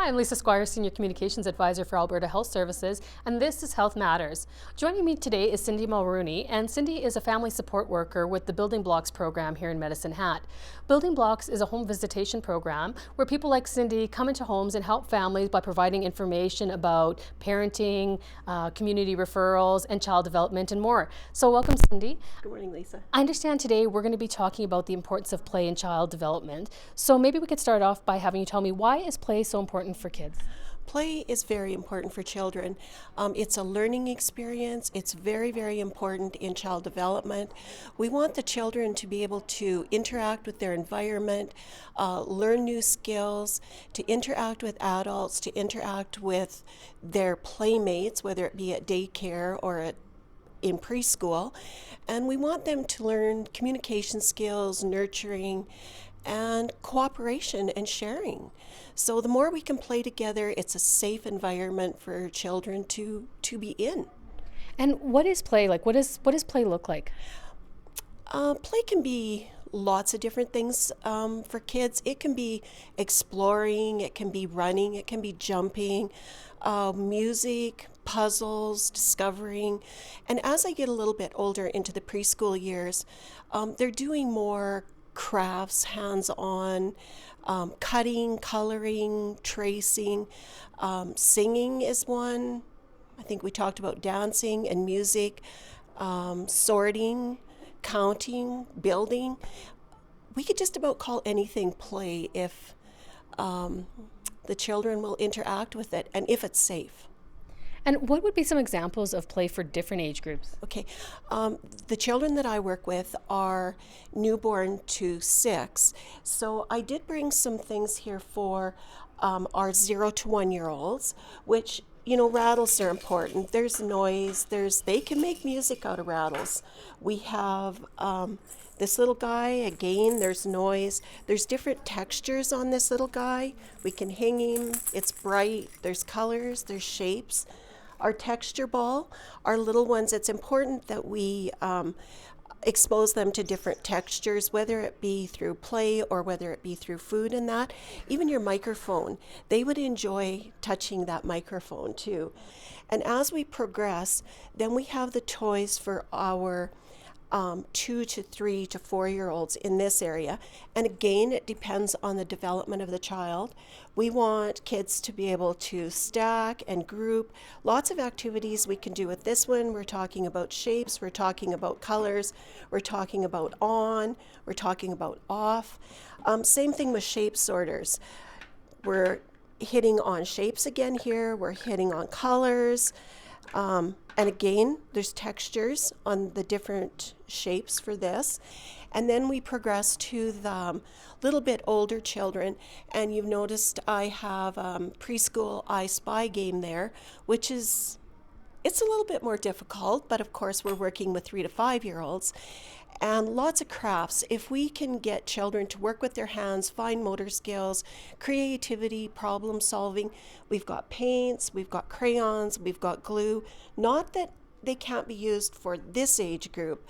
Hi, I'm Lisa Squire, Senior Communications Advisor for Alberta Health Services, and this is Health Matters. Joining me today is Cindy Mulrooney, and Cindy is a family support worker with the Building Blocks program here in Medicine Hat. Building Blocks is a home visitation program where people like Cindy come into homes and help families by providing information about parenting, community referrals, and child development and more. So welcome, Cindy. Good morning, Lisa. I understand today we're going to be talking about the importance of play in child development. So maybe we could start off by having you tell me, why is play so important for kids? Play is very important for children. It's a learning experience. It's very, very important in child development. We want the children to be able to interact with their environment, learn new skills, to interact with adults, to interact with their playmates, whether it be at daycare or in preschool. And we want them to learn communication skills, nurturing, and cooperation and sharing. So the more we can play together, it's a safe environment for children to be in. And what is play like? What does play look like? Play can be lots of different things for kids. It can be exploring, it can be running, it can be jumping, music, puzzles, discovering. And as I get a little bit older into the preschool years, they're doing more crafts, hands-on, cutting, coloring, tracing, singing is one. I think we talked about dancing and music, sorting, counting, building. We could just about call anything play if the children will interact with it and if it's safe. And what would be some examples of play for different age groups? Okay, the children that I work with are newborn to 6, so I did bring some things here for our 0 to 1-year-olds, which, you know, rattles are important. There's noise, they can make music out of rattles. We have this little guy, again, there's noise. There's different textures on this little guy. We can hang him, it's bright, there's colors, there's shapes. Our texture ball, our little ones, it's important that we expose them to different textures, whether it be through play or whether it be through food and that. Even your microphone, they would enjoy touching that microphone too. And as we progress, then we have the toys for our 2 to 3 to 4-year-olds in this area. And again, it depends on the development of the child. We want kids to be able to stack and group. Lots of activities we can do with this one. We're talking about shapes, we're talking about colors, we're talking about on, we're talking about off. Same thing with shape sorters. We're hitting on shapes again here, we're hitting on colors. And again, there's textures on the different shapes for this. And then we progress to the little bit older children. And you've noticed I have preschool I Spy game there, which is, it's a little bit more difficult, but of course we're working with 3 to 5-year-olds. And lots of crafts. If we can get children to work with their hands, fine motor skills, creativity, problem solving, we've got paints, we've got crayons, we've got glue. Not that they can't be used for this age group,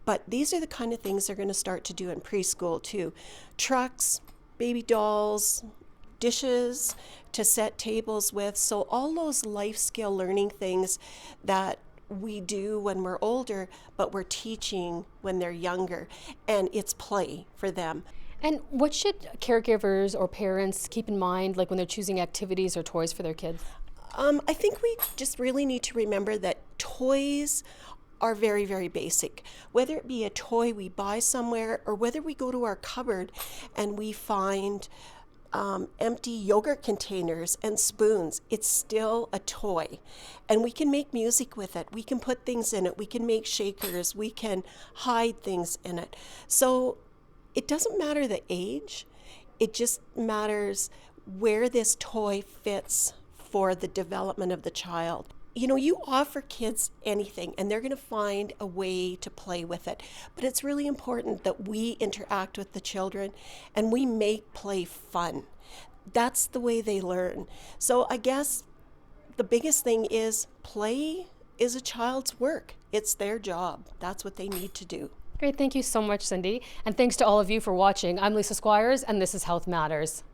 but these are the kind of things they're going to start to do in preschool too. Trucks, baby dolls, dishes to set tables with. So all those life skill learning things that we do when we're older, but we're teaching when they're younger, and it's play for them. And what should caregivers or parents keep in mind, like when they're choosing activities or toys for their kids? I think we just really need to remember that toys are very, very basic. Whether it be a toy we buy somewhere or whether we go to our cupboard and we find empty yogurt containers and spoons, it's still a toy. And we can make music with it. We can put things in it. We can make shakers. We can hide things in it. So it doesn't matter the age. It just matters where this toy fits for the development of the child. You know, you offer kids anything and they're going to find a way to play with it. But it's really important that we interact with the children and we make play fun. That's the way they learn. So I guess the biggest thing is play is a child's work. It's their job. That's what they need to do. Great. Thank you so much, Cindy. And thanks to all of you for watching. I'm Lisa Squires, and this is Health Matters.